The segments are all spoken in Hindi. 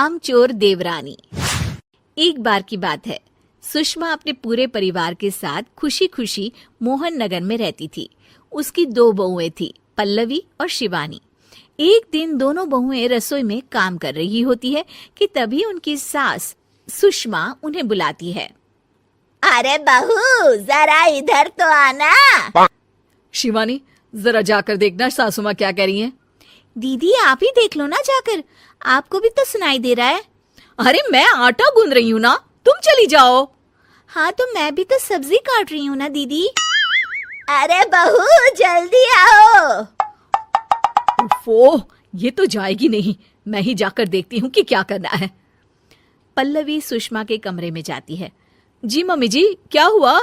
कामचोर देवरानी। एक बार की बात है, सुषमा अपने पूरे परिवार के साथ खुशी खुशी मोहन नगर में रहती थी। उसकी 2 बहुएं थी, पल्लवी और शिवानी। एक दिन दोनों बहुएं रसोई में काम कर रही होती है कि तभी उनकी सास सुषमा उन्हें बुलाती है। अरे बहू, जरा इधर तो आना। शिवानी, जरा जाकर देखना सासू माँ क्या कह रही हैं। दीदी आप ही देख लो ना जाकर, आपको भी तो सुनाई दे रहा है। अरे मैं आटा गूंद रही हूँ ना, तुम चली जाओ। हाँ तो मैं भी तो सब्जी काट रही हूँ ना दीदी। अरे बहू जल्दी आओ। ओफो, ये तो जाएगी नहीं। मैं ही जाकर देखती हूँ कि क्या करना है। पल्लवी सुषमा के कमरे में जाती है। जी मम्मी जी, क्या हुआ?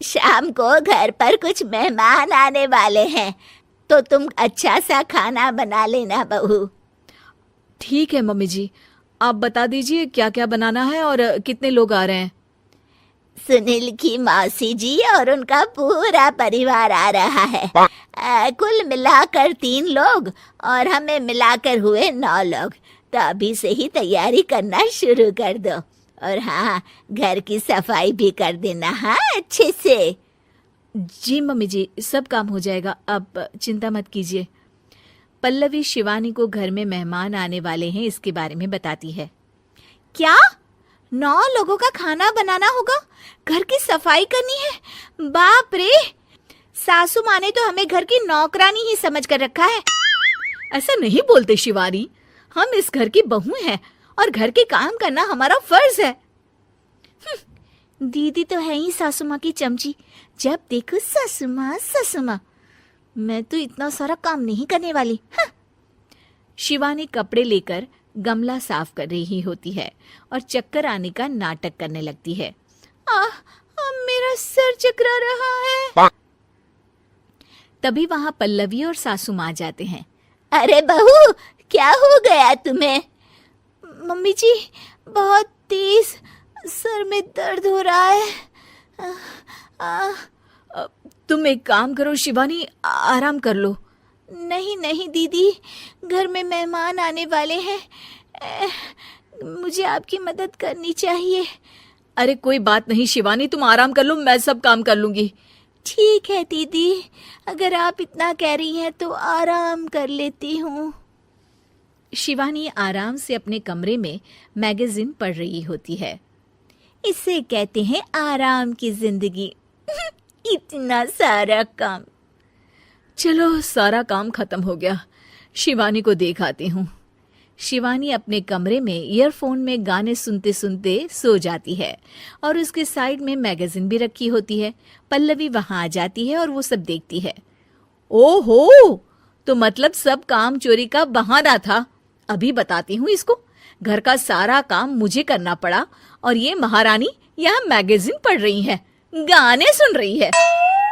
शाम को घर पर कुछ मेहमान आने वाले हैं, तो तुम अच्छा सा खाना बना लेना बहू। ठीक है मम्मी जी, आप बता दीजिए क्या क्या बनाना है और कितने लोग आ रहे हैं। सुनील की मौसी जी और उनका पूरा परिवार आ रहा है। कुल मिलाकर 3 लोग और हमें मिलाकर हुए 9 लोग। तो अभी से ही तैयारी करना शुरू कर दो। और हाँ, घर की सफाई भी कर देना, हाँ अच्छे से। जी मम्मी जी, सब काम हो जाएगा, आप चिंता मत कीजिए। पल्लवी शिवानी को घर में मेहमान आने वाले हैं इसके बारे में बताती है। क्या 9 लोगों का खाना बनाना होगा, घर की सफाई करनी है? बाप रे, सासू माँ ने तो हमें घर की नौकरानी ही समझ कर रखा है। ऐसा नहीं बोलते शिवानी, हम इस घर की बहू हैं और घर के काम करना हमारा फर्ज है। दीदी तो है ही सासू माँ की चमची, जब देखो सासू माँ सासू माँ। मैं तो इतना सारा काम नहीं करने वाली। शिवानी कपड़े लेकर गमला साफ कर रही होती है और चक्कर आने का नाटक करने लगती है। मेरा सर चकरा रहा है। तभी वहां पल्लवी और सासू माँ जाते हैं। अरे बहू, क्या हो गया तुम्हें? मम्मी जी, बहुत तेज सर में दर्द हो रहा है। तुम एक काम करो शिवानी, आराम कर लो। नहीं नहीं दीदी, घर में मेहमान आने वाले हैं, मुझे आपकी मदद करनी चाहिए। अरे कोई बात नहीं शिवानी, तुम आराम कर लो, मैं सब काम कर लूंगी। ठीक है दीदी, अगर आप इतना कह रही हैं तो आराम कर लेती हूँ। शिवानी आराम से अपने कमरे में मैगजीन पढ़ रही होती है। इसे कहते हैं आराम की जिंदगी। इतना सारा काम। चलो सारा काम खत्म हो गया, शिवानी को देख आती हूँ। शिवानी अपने कमरे में ईयरफोन में गाने सुनते सुनते सो जाती है और उसके साइड में मैगजीन भी रखी होती है। पल्लवी वहां आ जाती है और वो सब देखती है। ओहो, तो मतलब सब काम चोरी का बहाना था। अभी बताती हूँ इसको। घर का सारा काम मुझे करना पड़ा और ये महारानी यहाँ मैगजीन पढ़ रही है, गाने सुन रही है।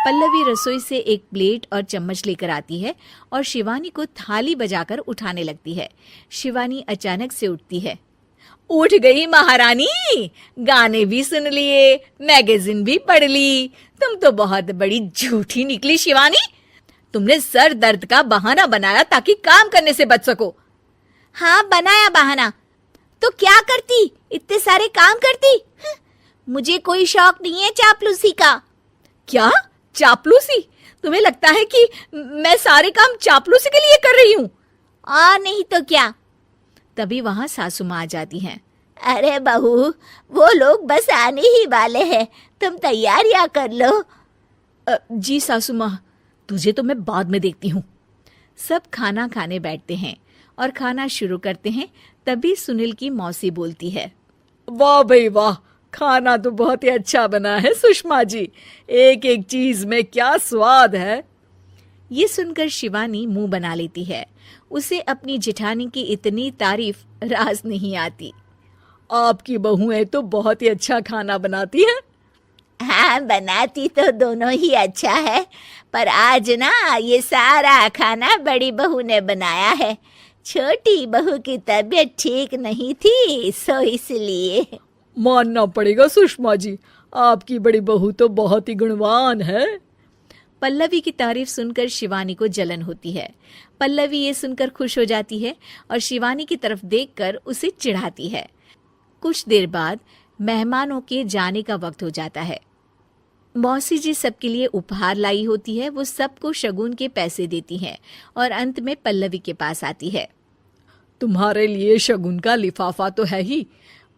पल्लवी रसोई से एक प्लेट और चम्मच लेकर आती है और शिवानी को थाली बजाकर उठाने लगती है। शिवानी अचानक से उठती है। उठ गई महारानी, गाने भी सुन लिए, मैगजीन भी पढ़ ली। तुम तो बहुत बड़ी झूठी निकली शिवानी। तुमने सर दर्द का बहाना बनाया ताकि काम करने से बच सको। हाँ बनाया बहाना, तो क्या करती, इतने सारे काम करती। मुझे कोई शौक नहीं है चापलूसी का। क्या चापलूसी? तुम्हें लगता है कि मैं सारे काम चापलूसी के लिए कर रही हूँ? नहीं तो क्या। तभी वहां सासू माँ आ जाती हैं। अरे बहू, वो लोग बस आने ही वाले हैं, तुम तैयारियां कर लो। जी सासू माँ, तुझे तो मैं बाद में देखती हूँ। सब खाना खाने बैठते हैं और खाना शुरू करते हैं। तभी सुनील की मौसी बोलती है। वाह भाई वाह, खाना तो बहुत ही अच्छा बना है सुषमा जी, एक एक चीज में क्या स्वाद है। ये सुनकर शिवानी मुंह बना लेती है। उसे अपनी जेठानी की इतनी तारीफ रास नहीं आती। आपकी बहुएं तो बहुत ही अच्छा खाना बनाती हैं। हाँ, बनाती तो दोनों ही अच्छा है, पर आज ना ये सारा खाना बड़ी बहू ने बनाया है। छोटी बहू की तबीयत ठीक नहीं थी, सो इसलिए। मानना पड़ेगा सुषमा जी, आपकी बड़ी बहू तो बहुत ही गुणवान है। पल्लवी की तारीफ सुनकर शिवानी को जलन होती है। पल्लवी ये सुनकर खुश हो जाती है और शिवानी की तरफ देखकर उसे चिढ़ाती है। कुछ देर बाद मेहमानों के जाने का वक्त हो जाता है। मौसी जी सबके लिए उपहार लाई होती है। वो सबको शगुन के पैसे देती हैं और अंत में पल्लवी के पास आती है। तुम्हारे लिए शगुन का लिफाफा तो है ही,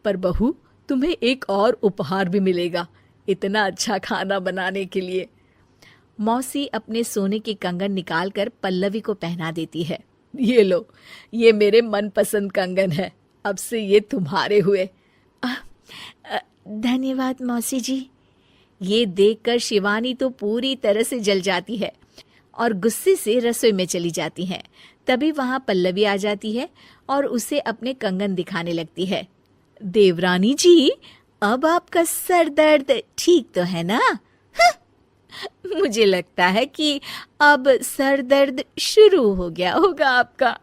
पर बहू तुम्हें एक और उपहार भी मिलेगा इतना अच्छा खाना बनाने के लिए। मौसी अपने सोने के कंगन निकालकर पल्लवी को पहना देती है। ये लो, ये मेरे मनपसंद कंगन है, अब से ये तुम्हारे हुए। धन्यवाद मौसी जी। ये देखकर शिवानी तो पूरी तरह से जल जाती है और गुस्से से रसोई में चली जाती है। तभी वहां पल्लवी आ जाती है और उसे अपने कंगन दिखाने लगती है। देवरानी जी, अब आपका सर दर्द ठीक तो है ना? मुझे लगता है कि अब सर दर्द शुरू हो गया होगा आपका।